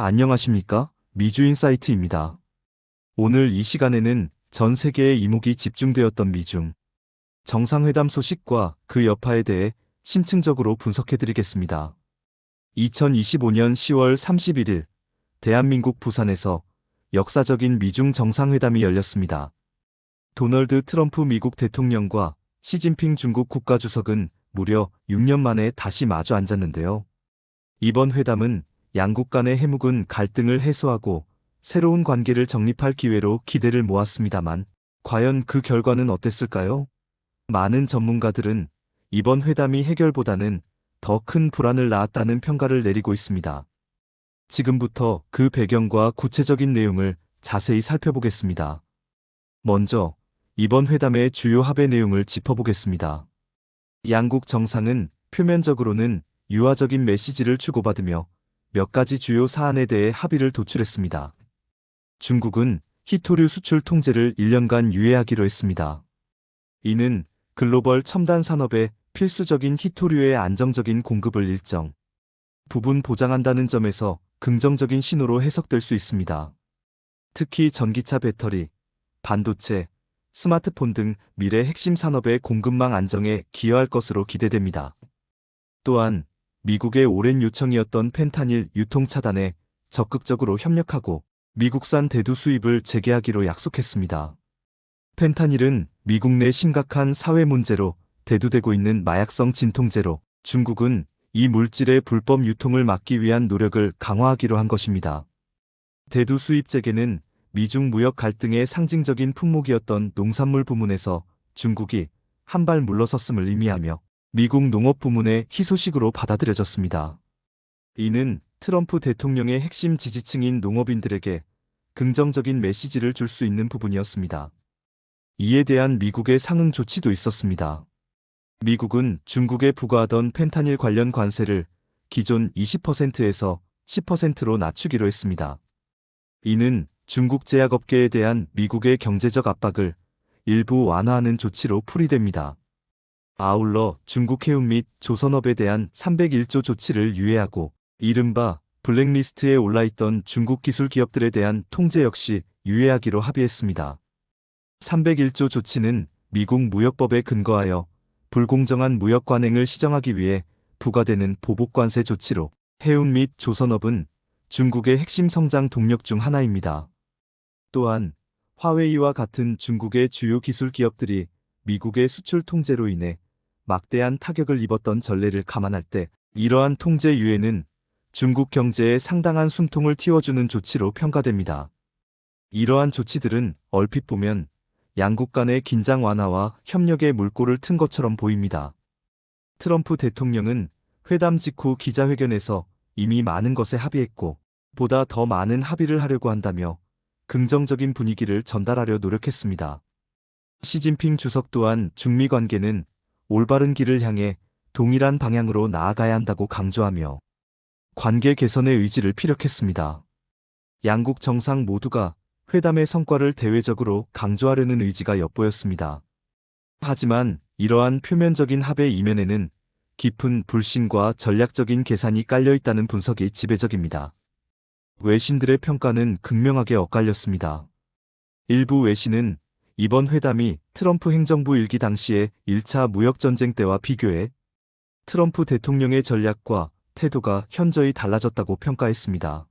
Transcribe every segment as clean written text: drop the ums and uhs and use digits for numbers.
안녕하십니까? 미주인사이트입니다. 오늘 이 시간에는 전 세계의 이목이 집중되었던 미중 정상회담 소식과 그 여파에 대해 심층적으로 분석해드리겠습니다. 2025년 10월 31일 대한민국 부산에서 역사적인 미중 정상회담이 열렸습니다. 도널드 트럼프 미국 대통령과 시진핑 중국 국가주석은 무려 6년 만에 다시 마주 앉았는데요. 이번 회담은 양국 간의 해묵은 갈등을 해소하고 새로운 관계를 정립할 기회로 기대를 모았습니다만, 과연 그 결과는 어땠을까요? 많은 전문가들은 이번 회담이 해결보다는 더 큰 불안을 낳았다는 평가를 내리고 있습니다. 지금부터 그 배경과 구체적인 내용을 자세히 살펴보겠습니다. 먼저 이번 회담의 주요 합의 내용을 짚어보겠습니다. 양국 정상은 표면적으로는 유화적인 메시지를 주고받으며 몇 가지 주요 사안에 대해 합의를 도출했습니다. 중국은 희토류 수출 통제를 1년간 유예하기로 했습니다. 이는 글로벌 첨단 산업에 필수적인 희토류의 안정적인 공급을 일정 부분 보장한다는 점에서 긍정적인 신호로 해석될 수 있습니다. 특히 전기차 배터리, 반도체, 스마트폰 등 미래 핵심 산업의 공급망 안정에 기여할 것으로 기대됩니다. 또한 미국의 오랜 요청이었던 펜타닐 유통 차단에 적극적으로 협력하고 미국산 대두 수입을 재개하기로 약속했습니다. 펜타닐은 미국 내 심각한 사회 문제로 대두되고 있는 마약성 진통제로 중국은 이 물질의 불법 유통을 막기 위한 노력을 강화하기로 한 것입니다. 대두 수입 재개는 미중 무역 갈등의 상징적인 품목이었던 농산물 부문에서 중국이 한 발 물러섰음을 의미하며 미국 농업 부문의 희소식으로 받아들여졌습니다. 이는 트럼프 대통령의 핵심 지지층인 농업인들에게 긍정적인 메시지를 줄 수 있는 부분이었습니다. 이에 대한 미국의 상응 조치도 있었습니다. 미국은 중국에 부과하던 펜타닐 관련 관세를 기존 20%에서 10%로 낮추기로 했습니다. 이는 중국 제약업계에 대한 미국의 경제적 압박을 일부 완화하는 조치로 풀이됩니다. 아울러 중국 해운 및 조선업에 대한 301조 조치를 유예하고 이른바 블랙리스트에 올라있던 중국 기술 기업들에 대한 통제 역시 유예하기로 합의했습니다. 301조 조치는 미국 무역법에 근거하여 불공정한 무역 관행을 시정하기 위해 부과되는 보복관세 조치로 해운 및 조선업은 중국의 핵심 성장 동력 중 하나입니다. 또한 화웨이와 같은 중국의 주요 기술 기업들이 미국의 수출 통제로 인해 막대한 타격을 입었던 전례를 감안할 때 이러한 통제 유예는 중국 경제에 상당한 숨통을 틔워주는 조치로 평가됩니다. 이러한 조치들은 얼핏 보면 양국 간의 긴장 완화와 협력의 물꼬를 튼 것처럼 보입니다. 트럼프 대통령은 회담 직후 기자회견에서 이미 많은 것에 합의했고 보다 더 많은 합의를 하려고 한다며 긍정적인 분위기를 전달하려 노력했습니다. 시진핑 주석 또한 중미 관계는 올바른 길을 향해 동일한 방향으로 나아가야 한다고 강조하며 관계 개선의 의지를 피력했습니다. 양국 정상 모두가 회담의 성과를 대외적으로 강조하려는 의지가 엿보였습니다. 하지만 이러한 표면적인 합의 이면에는 깊은 불신과 전략적인 계산이 깔려 있다는 분석이 지배적입니다. 외신들의 평가는 극명하게 엇갈렸습니다. 일부 외신은 이번 회담이 트럼프 행정부 일기 당시의 1차 무역전쟁 때와 비교해 트럼프 대통령의 전략과 태도가 현저히 달라졌다고 평가했습니다.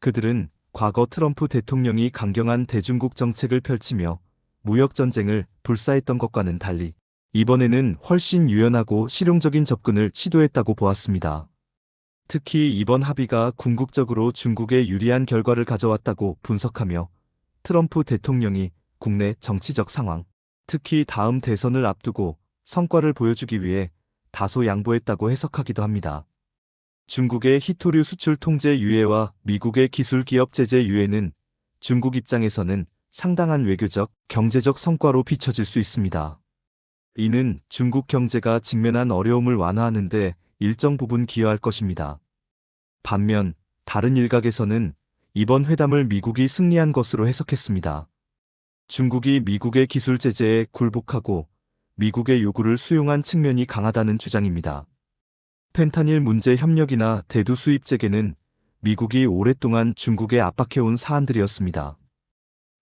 그들은 과거 트럼프 대통령이 강경한 대중국 정책을 펼치며 무역전쟁을 불사했던 것과는 달리 이번에는 훨씬 유연하고 실용적인 접근을 시도했다고 보았습니다. 특히 이번 합의가 궁극적으로 중국에 유리한 결과를 가져왔다고 분석하며 트럼프 대통령이 국내 정치적 상황, 특히 다음 대선을 앞두고 성과를 보여주기 위해 다소 양보했다고 해석하기도 합니다. 중국의 희토류 수출 통제 유예와 미국의 기술 기업 제재 유예는 중국 입장에서는 상당한 외교적, 경제적 성과로 비춰질 수 있습니다. 이는 중국 경제가 직면한 어려움을 완화하는 데 일정 부분 기여할 것입니다. 반면 다른 일각에서는 이번 회담을 미국이 승리한 것으로 해석했습니다. 중국이 미국의 기술 제재에 굴복하고 미국의 요구를 수용한 측면이 강하다는 주장입니다. 펜타닐 문제 협력이나 대두 수입 재개는 미국이 오랫동안 중국에 압박해온 사안들이었습니다.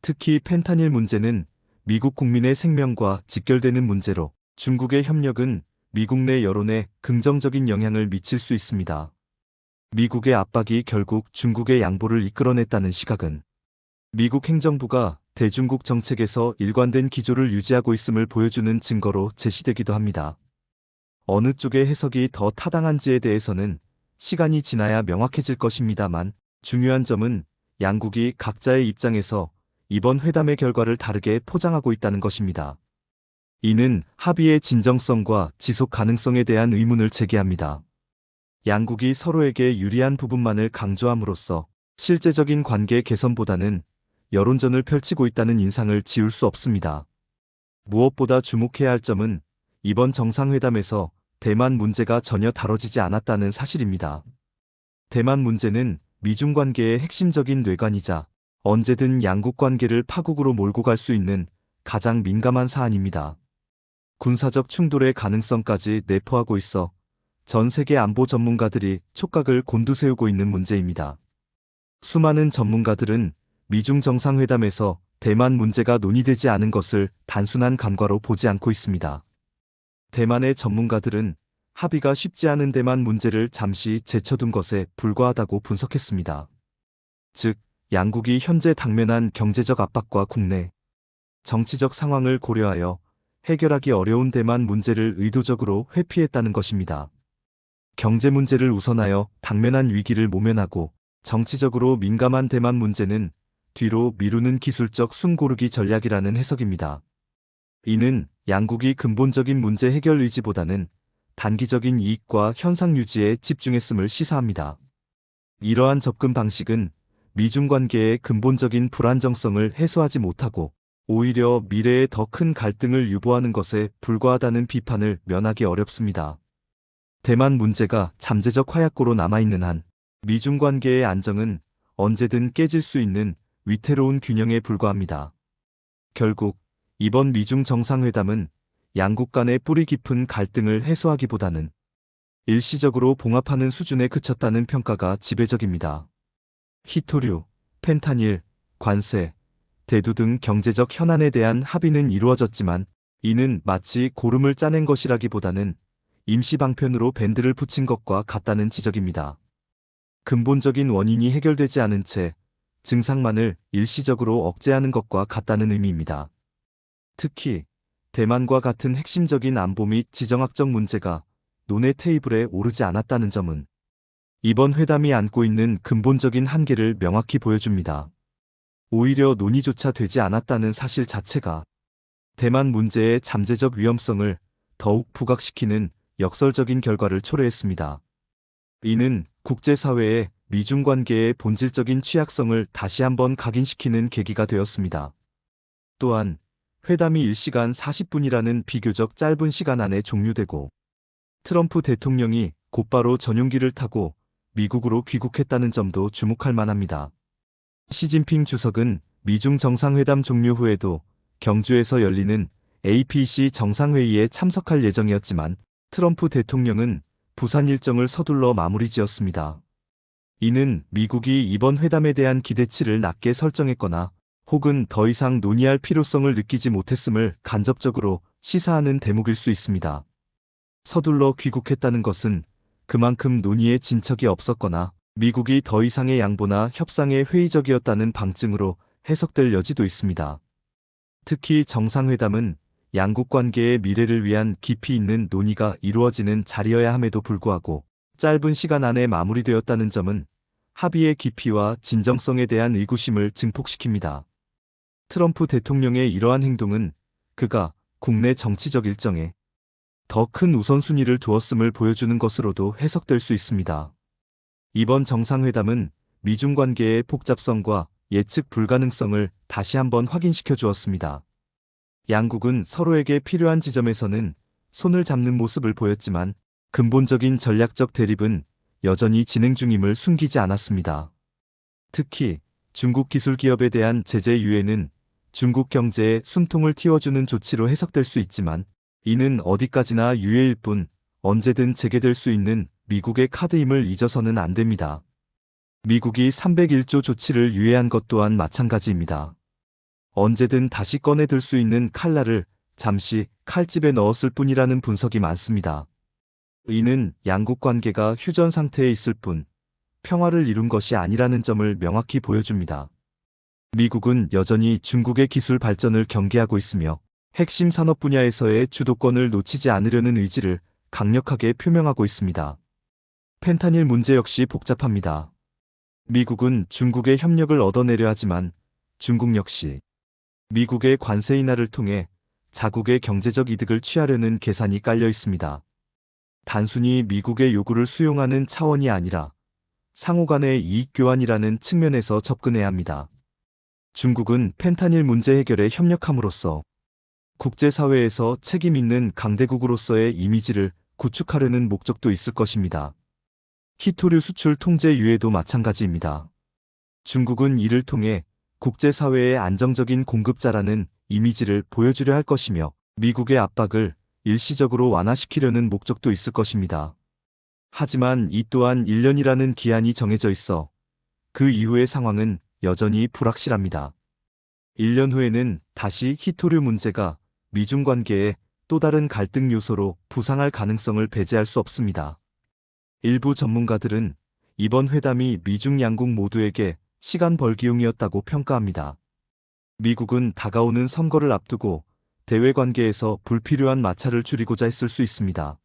특히 펜타닐 문제는 미국 국민의 생명과 직결되는 문제로 중국의 협력은 미국 내 여론에 긍정적인 영향을 미칠 수 있습니다. 미국의 압박이 결국 중국의 양보를 이끌어냈다는 시각은 미국 행정부가 대중국 정책에서 일관된 기조를 유지하고 있음을 보여주는 증거로 제시되기도 합니다. 어느 쪽의 해석이 더 타당한지에 대해서는 시간이 지나야 명확해질 것입니다만 중요한 점은 양국이 각자의 입장에서 이번 회담의 결과를 다르게 포장하고 있다는 것입니다. 이는 합의의 진정성과 지속 가능성에 대한 의문을 제기합니다. 양국이 서로에게 유리한 부분만을 강조함으로써 실제적인 관계 개선보다는 여론전을 펼치고 있다는 인상을 지울 수 없습니다. 무엇보다 주목해야 할 점은 이번 정상회담에서 대만 문제가 전혀 다뤄지지 않았다는 사실입니다. 대만 문제는 미중 관계의 핵심적인 뇌관이자 언제든 양국 관계를 파국으로 몰고 갈 수 있는 가장 민감한 사안입니다. 군사적 충돌의 가능성까지 내포하고 있어 전 세계 안보 전문가들이 촉각을 곤두세우고 있는 문제입니다. 수많은 전문가들은 미중 정상회담에서 대만 문제가 논의되지 않은 것을 단순한 간과로 보지 않고 있습니다. 대만의 전문가들은 합의가 쉽지 않은 대만 문제를 잠시 제쳐둔 것에 불과하다고 분석했습니다. 즉, 양국이 현재 당면한 경제적 압박과 국내 정치적 상황을 고려하여 해결하기 어려운 대만 문제를 의도적으로 회피했다는 것입니다. 경제 문제를 우선하여 당면한 위기를 모면하고 정치적으로 민감한 대만 문제는 뒤로 미루는 기술적 숨고르기 전략이라는 해석입니다. 이는 양국이 근본적인 문제 해결 의지보다는 단기적인 이익과 현상 유지에 집중했음을 시사합니다. 이러한 접근 방식은 미중 관계의 근본적인 불안정성을 해소하지 못하고 오히려 미래에 더 큰 갈등을 유보하는 것에 불과하다는 비판을 면하기 어렵습니다. 대만 문제가 잠재적 화약고로 남아있는 한 미중 관계의 안정은 언제든 깨질 수 있는 위태로운 균형에 불과합니다. 결국 이번 미중 정상회담은 양국 간의 뿌리 깊은 갈등을 해소하기보다는 일시적으로 봉합하는 수준에 그쳤다는 평가가 지배적입니다. 히토류, 펜타닐, 관세, 대두 등 경제적 현안에 대한 합의는 이루어졌지만 이는 마치 고름을 짜낸 것이라기보다는 임시 방편으로 밴드를 붙인 것과 같다는 지적입니다. 근본적인 원인이 해결되지 않은 채 증상만을 일시적으로 억제하는 것과 같다는 의미입니다. 특히 대만과 같은 핵심적인 안보 및 지정학적 문제가 논의 테이블에 오르지 않았다는 점은 이번 회담이 안고 있는 근본적인 한계를 명확히 보여줍니다. 오히려 논의조차 되지 않았다는 사실 자체가 대만 문제의 잠재적 위험성을 더욱 부각시키는 역설적인 결과를 초래했습니다. 이는 국제사회의 미중 관계의 본질적인 취약성을 다시 한번 각인시키는 계기가 되었습니다. 또한 회담이 1시간 40분이라는 비교적 짧은 시간 안에 종료되고 트럼프 대통령이 곧바로 전용기를 타고 미국으로 귀국했다는 점도 주목할 만합니다. 시진핑 주석은 미중 정상회담 종료 후에도 경주에서 열리는 APEC 정상회의에 참석할 예정이었지만 트럼프 대통령은 부산 일정을 서둘러 마무리 지었습니다. 이는 미국이 이번 회담에 대한 기대치를 낮게 설정했거나 혹은 더 이상 논의할 필요성을 느끼지 못했음을 간접적으로 시사하는 대목일 수 있습니다. 서둘러 귀국했다는 것은 그만큼 논의에 진척이 없었거나 미국이 더 이상의 양보나 협상에 회의적이었다는 방증으로 해석될 여지도 있습니다. 특히 정상회담은 양국 관계의 미래를 위한 깊이 있는 논의가 이루어지는 자리여야 함에도 불구하고 짧은 시간 안에 마무리되었다는 점은 합의의 깊이와 진정성에 대한 의구심을 증폭시킵니다. 트럼프 대통령의 이러한 행동은 그가 국내 정치적 일정에 더 큰 우선순위를 두었음을 보여주는 것으로도 해석될 수 있습니다. 이번 정상회담은 미중 관계의 복잡성과 예측 불가능성을 다시 한번 확인시켜 주었습니다. 양국은 서로에게 필요한 지점에서는 손을 잡는 모습을 보였지만 근본적인 전략적 대립은 여전히 진행 중임을 숨기지 않았습니다. 특히 중국 기술 기업에 대한 제재 유예는 중국 경제에 숨통을 틔워주는 조치로 해석될 수 있지만 이는 어디까지나 유예일 뿐 언제든 재개될 수 있는 미국의 카드임을 잊어서는 안 됩니다. 미국이 301조 조치를 유예한 것 또한 마찬가지입니다. 언제든 다시 꺼내들 수 있는 칼날을 잠시 칼집에 넣었을 뿐이라는 분석이 많습니다. 이는 양국 관계가 휴전 상태에 있을 뿐 평화를 이룬 것이 아니라는 점을 명확히 보여줍니다. 미국은 여전히 중국의 기술 발전을 경계하고 있으며 핵심 산업 분야에서의 주도권을 놓치지 않으려는 의지를 강력하게 표명하고 있습니다. 펜타닐 문제 역시 복잡합니다. 미국은 중국의 협력을 얻어내려 하지만 중국 역시 미국의 관세 인하를 통해 자국의 경제적 이득을 취하려는 계산이 깔려 있습니다. 단순히 미국의 요구를 수용하는 차원이 아니라 상호 간의 이익 교환이라는 측면에서 접근해야 합니다. 중국은 펜타닐 문제 해결에 협력함으로써 국제사회에서 책임 있는 강대국으로서의 이미지를 구축하려는 목적도 있을 것입니다. 히토류 수출 통제 유예도 마찬가지입니다. 중국은 이를 통해 국제사회의 안정적인 공급자라는 이미지를 보여주려 할 것이며 미국의 압박을 일시적으로 완화시키려는 목적도 있을 것입니다. 하지만 이 또한 1년이라는 기한이 정해져 있어 그 이후의 상황은 여전히 불확실합니다. 1년 후에는 다시 히토류 문제가 미중 관계의 또 다른 갈등 요소로 부상할 가능성을 배제할 수 없습니다. 일부 전문가들은 이번 회담이 미중 양국 모두에게 시간 벌기용이었다고 평가합니다. 미국은 다가오는 선거를 앞두고 대외 관계에서 불필요한 마찰을 줄이고자 했을 수 있습니다.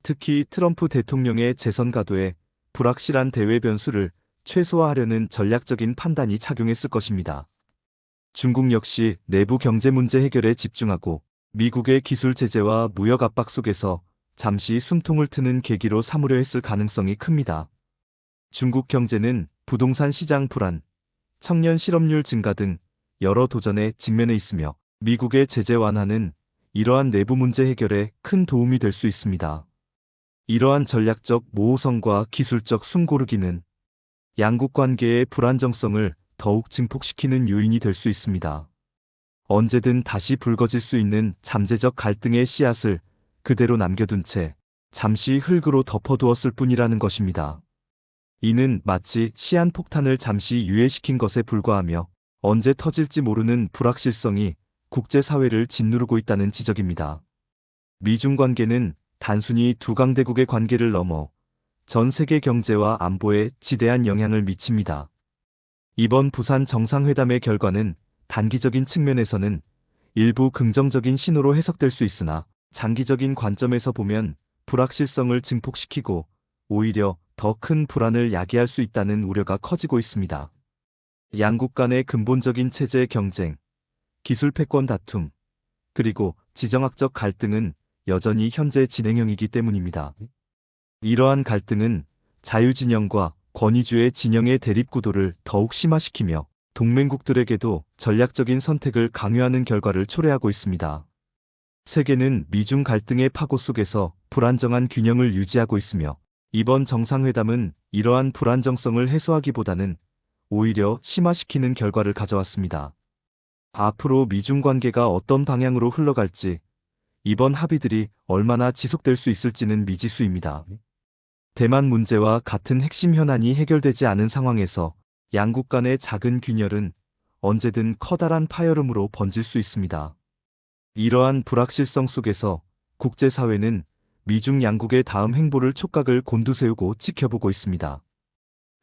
특히 트럼프 대통령의 재선 가도에 불확실한 대외 변수를 최소화하려는 전략적인 판단이 작용했을 것입니다. 중국 역시 내부 경제 문제 해결에 집중하고 미국의 기술 제재와 무역 압박 속에서 잠시 숨통을 트는 계기로 삼으려 했을 가능성이 큽니다. 중국 경제는 부동산 시장 불안, 청년 실업률 증가 등 여러 도전에 직면해 있으며 미국의 제재 완화는 이러한 내부 문제 해결에 큰 도움이 될 수 있습니다. 이러한 전략적 모호성과 기술적 숨고르기는 양국 관계의 불안정성을 더욱 증폭시키는 요인이 될 수 있습니다. 언제든 다시 불거질 수 있는 잠재적 갈등의 씨앗을 그대로 남겨둔 채 잠시 흙으로 덮어두었을 뿐이라는 것입니다. 이는 마치 시한폭탄을 잠시 유예시킨 것에 불과하며 언제 터질지 모르는 불확실성이 국제사회를 짓누르고 있다는 지적입니다. 미중 관계는 단순히 두 강대국의 관계를 넘어 전 세계 경제와 안보에 지대한 영향을 미칩니다. 이번 부산 정상회담의 결과는 단기적인 측면에서는 일부 긍정적인 신호로 해석될 수 있으나 장기적인 관점에서 보면 불확실성을 증폭시키고 오히려 더 큰 불안을 야기할 수 있다는 우려가 커지고 있습니다. 양국 간의 근본적인 체제 경쟁, 기술 패권 다툼, 그리고 지정학적 갈등은 여전히 현재 진행형이기 때문입니다. 이러한 갈등은 자유진영과 권위주의 진영의 대립구도를 더욱 심화시키며 동맹국들에게도 전략적인 선택을 강요하는 결과를 초래하고 있습니다. 세계는 미중 갈등의 파고 속에서 불안정한 균형을 유지하고 있으며 이번 정상회담은 이러한 불안정성을 해소하기보다는 오히려 심화시키는 결과를 가져왔습니다. 앞으로 미중 관계가 어떤 방향으로 흘러갈지, 이번 합의들이 얼마나 지속될 수 있을지는 미지수입니다. 대만 문제와 같은 핵심 현안이 해결되지 않은 상황에서 양국 간의 작은 균열은 언제든 커다란 파열음으로 번질 수 있습니다. 이러한 불확실성 속에서 국제사회는 미중 양국의 다음 행보를 촉각을 곤두세우고 지켜보고 있습니다.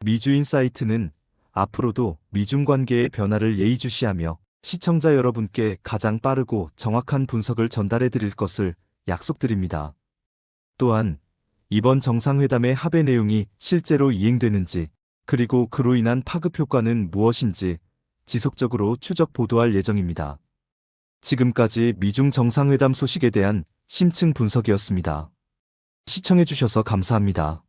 미주인사이트는 앞으로도 미중 관계의 변화를 예의주시하며 시청자 여러분께 가장 빠르고 정확한 분석을 전달해 드릴 것을 약속드립니다. 또한 이번 정상회담의 합의 내용이 실제로 이행되는지, 그리고 그로 인한 파급 효과는 무엇인지 지속적으로 추적 보도할 예정입니다. 지금까지 미중 정상회담 소식에 대한 심층 분석이었습니다. 시청해주셔서 감사합니다.